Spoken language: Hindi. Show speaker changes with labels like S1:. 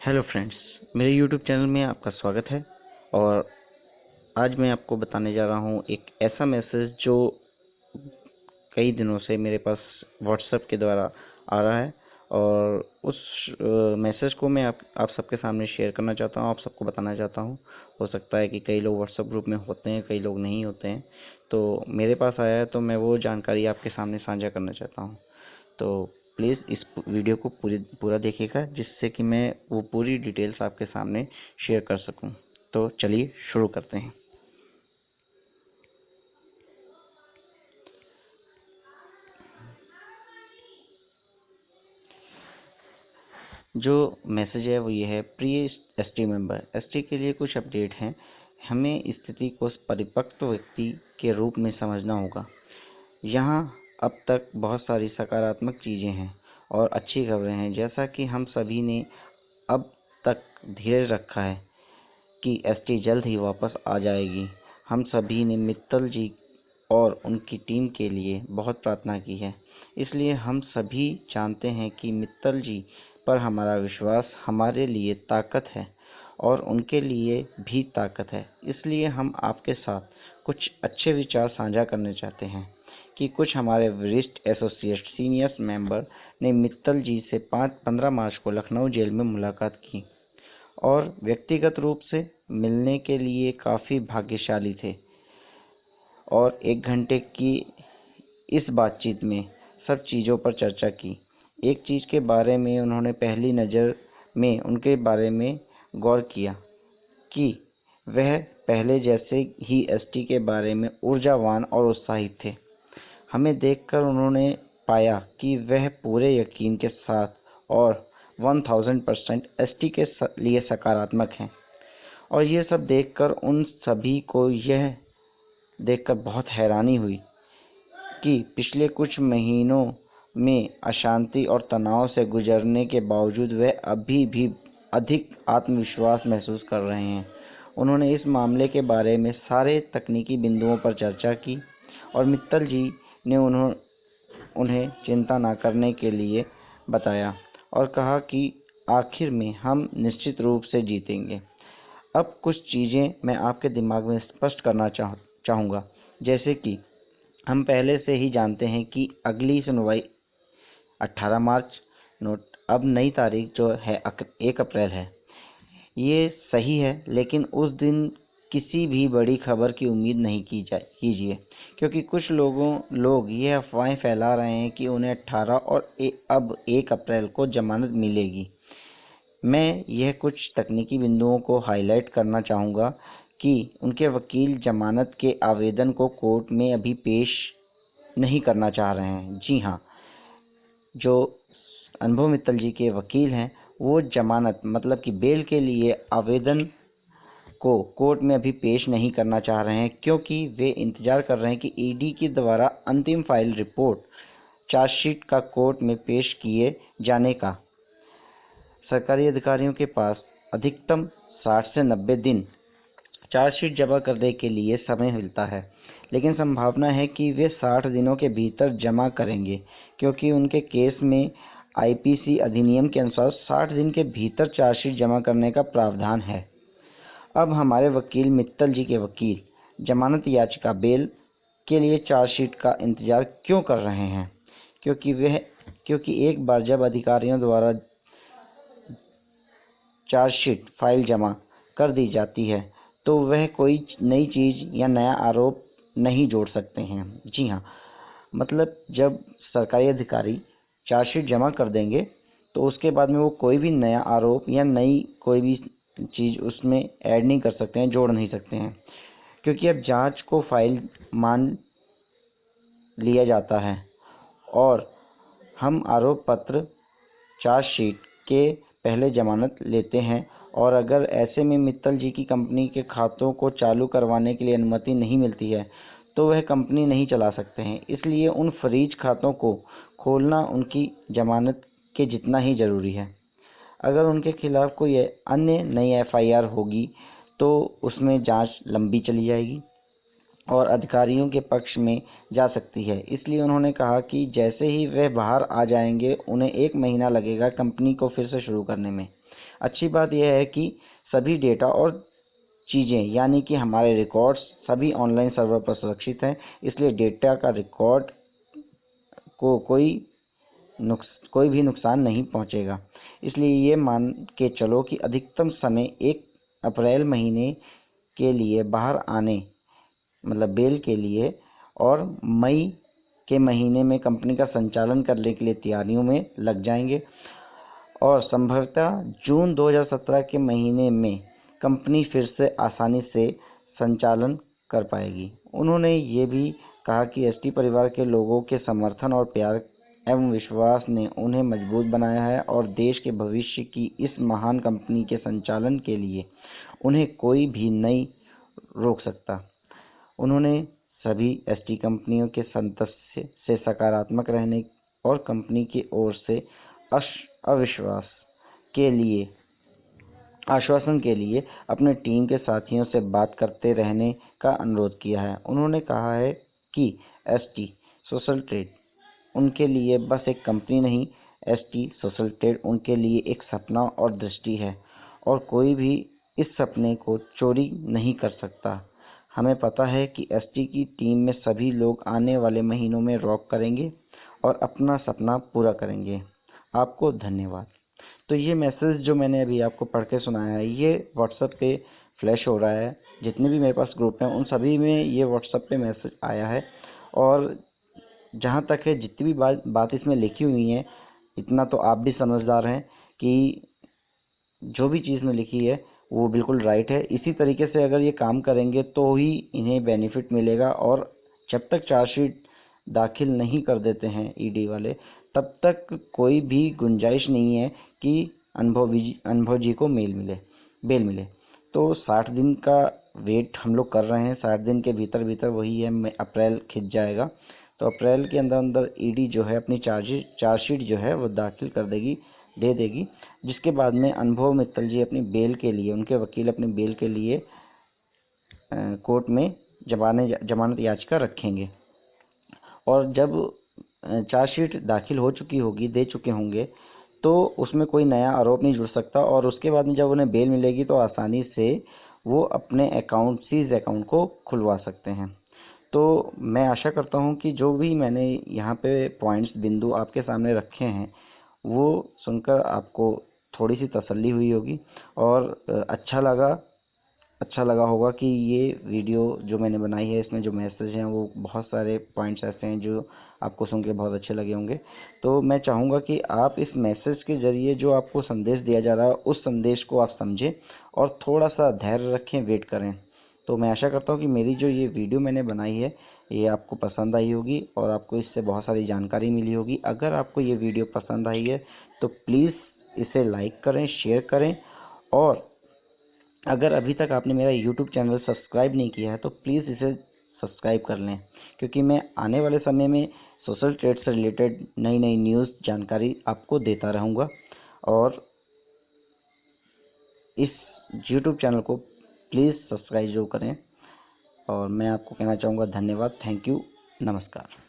S1: हेलो फ्रेंड्स, मेरे यूट्यूब चैनल में आपका स्वागत है। और आज मैं आपको बताने जा रहा हूँ एक ऐसा मैसेज जो कई दिनों से मेरे पास व्हाट्सएप के द्वारा आ रहा है। और उस मैसेज को मैं आप सबके सामने शेयर करना चाहता हूँ, आप सबको बताना चाहता हूँ। हो सकता है कि कई लोग व्हाट्सएप ग्रुप में होते हैं, कई लोग नहीं होते हैं। तो मेरे पास आया है तो मैं वो जानकारी आपके सामने साझा करना चाहता हूँ। तो प्लीज़ इस वीडियो को पूरा देखिएगा, जिससे कि मैं वो पूरी डिटेल्स आपके सामने शेयर कर सकूं। तो चलिए शुरू करते हैं। जो मैसेज है वो ये है: प्रिय एसटी मेंबर, एसटी के लिए कुछ अपडेट हैं। हमें स्थिति को परिपक्व व्यक्ति के रूप में समझना होगा। यहाँ अब तक बहुत सारी सकारात्मक चीज़ें हैं और अच्छी खबरें हैं। जैसा कि हम सभी ने अब तक धीरज रखा है कि एसटी जल्द ही वापस आ जाएगी। हम सभी ने मित्तल जी और उनकी टीम के लिए बहुत प्रार्थना की है। इसलिए हम सभी जानते हैं कि मित्तल जी पर हमारा विश्वास हमारे लिए ताकत है और उनके लिए भी ताकत है। इसलिए हम आपके साथ कुछ अच्छे विचार साझा करना चाहते हैं कि कुछ हमारे वरिष्ठ एसोसिएट सीनियर्स मेंबर ने मित्तल जी से 15 मार्च को लखनऊ जेल में मुलाकात की और व्यक्तिगत रूप से मिलने के लिए काफ़ी भाग्यशाली थे। और 1 घंटे की इस बातचीत में सब चीज़ों पर चर्चा की। एक चीज़ के बारे में उन्होंने पहली नज़र में उनके बारे में गौर किया कि वह पहले जैसे ही एसटी के बारे में ऊर्जावान और उत्साहित थे। हमें देखकर उन्होंने पाया कि वह पूरे यकीन के साथ और 1000% एसटी के लिए सकारात्मक हैं। और ये सब देखकर उन सभी को यह देखकर बहुत हैरानी हुई कि पिछले कुछ महीनों में अशांति और तनाव से गुजरने के बावजूद वे अभी भी अधिक आत्मविश्वास महसूस कर रहे हैं। उन्होंने इस मामले के बारे में सारे तकनीकी बिंदुओं पर चर्चा की और मित्तल जी ने उन्हें चिंता न करने के लिए बताया और कहा कि आखिर में हम निश्चित रूप से जीतेंगे। अब कुछ चीज़ें मैं आपके दिमाग में स्पष्ट करना चाहूँगा। जैसे कि हम पहले से ही जानते हैं कि अगली सुनवाई 18 मार्च, नोट अब नई तारीख जो है 1 अप्रैल है। ये सही है, लेकिन उस दिन किसी भी बड़ी खबर की उम्मीद नहीं कीजिए, क्योंकि कुछ लोग ये अफवाहें फैला रहे हैं कि उन्हें 18 और अब 1 अप्रैल को जमानत मिलेगी। मैं यह कुछ तकनीकी बिंदुओं को हाईलाइट करना चाहूँगा कि उनके वकील जमानत के आवेदन को कोर्ट में अभी पेश नहीं करना चाह रहे हैं। जी हाँ, जो अनुभव मित्तल जी के वकील हैं, वो जमानत मतलब कि बेल के लिए आवेदन को कोर्ट में अभी पेश नहीं करना चाह रहे हैं, क्योंकि वे इंतज़ार कर रहे हैं कि ईडी के द्वारा अंतिम फाइल रिपोर्ट चार्जशीट का कोर्ट में पेश किए जाने का। सरकारी अधिकारियों के पास अधिकतम 60 से 90 दिन चार्जशीट जमा करने के लिए समय मिलता है, लेकिन संभावना है कि वे 60 दिनों के भीतर जमा करेंगे, क्योंकि उनके केस में आईपीसी अधिनियम के अनुसार 60 दिन के भीतर चार्जशीट जमा करने का प्रावधान है। अब हमारे वकील मित्तल जी के वकील जमानत याचिका बेल के लिए चार्जशीट का इंतज़ार क्यों कर रहे हैं? क्योंकि एक बार जब अधिकारियों द्वारा चार्जशीट फाइल जमा कर दी जाती है तो वह कोई नई चीज़ या नया आरोप नहीं जोड़ सकते हैं। जी हाँ, मतलब जब सरकारी अधिकारी चार्जशीट जमा कर देंगे तो उसके बाद में वो कोई भी नया आरोप या नई कोई भी चीज़ उसमें ऐड नहीं कर सकते हैं, जोड़ नहीं सकते हैं, क्योंकि अब जांच को फाइल मान लिया जाता है और हम आरोप पत्र चार्जशीट के पहले जमानत लेते हैं। और अगर ऐसे में मित्तल जी की कंपनी के खातों को चालू करवाने के लिए अनुमति नहीं मिलती है तो वह कंपनी नहीं चला सकते हैं। इसलिए उन फ्रीज खातों को खोलना उनकी जमानत के जितना ही ज़रूरी है। अगर उनके खिलाफ़ कोई अन्य नई एफआईआर होगी तो उसमें जांच लंबी चली जाएगी और अधिकारियों के पक्ष में जा सकती है। इसलिए उन्होंने कहा कि जैसे ही वह बाहर आ जाएंगे उन्हें 1 महीना लगेगा कंपनी को फिर से शुरू करने में। अच्छी बात यह है कि सभी डेटा और चीज़ें यानी कि हमारे रिकॉर्ड्स सभी ऑनलाइन सर्वर पर सुरक्षित हैं, इसलिए डेटा का रिकॉर्ड को कोई भी नुकसान नहीं पहुंचेगा। इसलिए ये मान के चलो कि अधिकतम समय 1 अप्रैल महीने के लिए बाहर आने मतलब बेल के लिए और मई के महीने में कंपनी का संचालन करने के लिए तैयारियों में लग जाएंगे और संभवतः जून 2017 के महीने में कंपनी फिर से आसानी से संचालन कर पाएगी। उन्होंने ये भी कहा कि एसटी परिवार के लोगों के समर्थन और प्यार एवं विश्वास ने उन्हें मजबूत बनाया है और देश के भविष्य की इस महान कंपनी के संचालन के लिए उन्हें कोई भी नहीं रोक सकता। उन्होंने सभी एसटी कंपनियों के सदस्य से सकारात्मक रहने और कंपनी की ओर से अविश्वास के लिए आश्वासन के लिए अपने टीम के साथियों से बात करते रहने का अनुरोध किया है। उन्होंने कहा है कि एसटी सोशल ट्रेड उनके लिए बस एक कंपनी नहीं, एसटी सोशल ट्रेड उनके लिए एक सपना और दृष्टि है और कोई भी इस सपने को चोरी नहीं कर सकता। हमें पता है कि एसटी की टीम में सभी लोग आने वाले महीनों में रॉक करेंगे और अपना सपना पूरा करेंगे। आपको धन्यवाद। तो ये मैसेज जो मैंने अभी आपको पढ़ के सुनाया है ये व्हाट्सएप पे फ्लैश हो रहा है। जितने भी मेरे पास ग्रुप हैं उन सभी में ये व्हाट्सएप पे मैसेज आया है और जहाँ तक है जितनी भी बात इसमें लिखी हुई है इतना तो आप भी समझदार हैं कि जो भी चीज़ में लिखी है वो बिल्कुल राइट है। इसी तरीके से अगर ये काम करेंगे तो ही इन्हें बेनिफिट मिलेगा और जब तक चार्जशीट दाखिल नहीं कर देते हैं ईडी वाले तब तक कोई भी गुंजाइश नहीं है कि अनुभव जी को बेल मिले। तो 60 दिन का वेट हम लोग कर रहे हैं। 60 दिन के भीतर भीतर वही है अप्रैल खिंच जाएगा तो अप्रैल के अंदर अंदर ईडी जो है अपनी चार्जशीट जो है वो दाखिल कर दे देगी जिसके बाद में अनुभव मित्तल जी अपनी बेल के लिए उनके वकील अपनी बेल के लिए कोर्ट में जमानत याचिका रखेंगे और जब चार्जशीट दाखिल हो चुकी होगी दे चुके होंगे तो उसमें कोई नया आरोप नहीं जुड़ सकता और उसके बाद में जब उन्हें बेल मिलेगी तो आसानी से वो अपने सीज अकाउंट को खुलवा सकते हैं। तो मैं आशा करता हूँ कि जो भी मैंने यहाँ पे पॉइंट्स बिंदु आपके सामने रखे हैं वो सुनकर आपको थोड़ी सी तसल्ली हुई होगी और अच्छा लगा होगा कि ये वीडियो जो मैंने बनाई है इसमें जो मैसेज हैं वो बहुत सारे पॉइंट्स ऐसे हैं जो आपको सुन के बहुत अच्छे लगे होंगे। तो मैं चाहूँगा कि आप इस मैसेज के ज़रिए जो आपको संदेश दिया जा रहा है उस संदेश को आप समझें और थोड़ा सा धैर्य रखें, वेट करें। तो मैं आशा करता हूँ कि मेरी जो ये वीडियो मैंने बनाई है ये आपको पसंद आई होगी और आपको इससे बहुत सारी जानकारी मिली होगी। अगर आपको ये वीडियो पसंद आई है तो प्लीज़ इसे लाइक करें, शेयर करें और अगर अभी तक आपने मेरा यूट्यूब चैनल सब्सक्राइब नहीं किया है तो प्लीज़ इसे सब्सक्राइब कर लें क्योंकि मैं आने वाले समय में सोशल ट्रेड से रिलेटेड नई नई न्यूज़ जानकारी आपको देता रहूँगा और इस यूट्यूब चैनल को प्लीज़ सब्सक्राइब जो करें और मैं आपको कहना चाहूँगा धन्यवाद, थैंक यू, नमस्कार।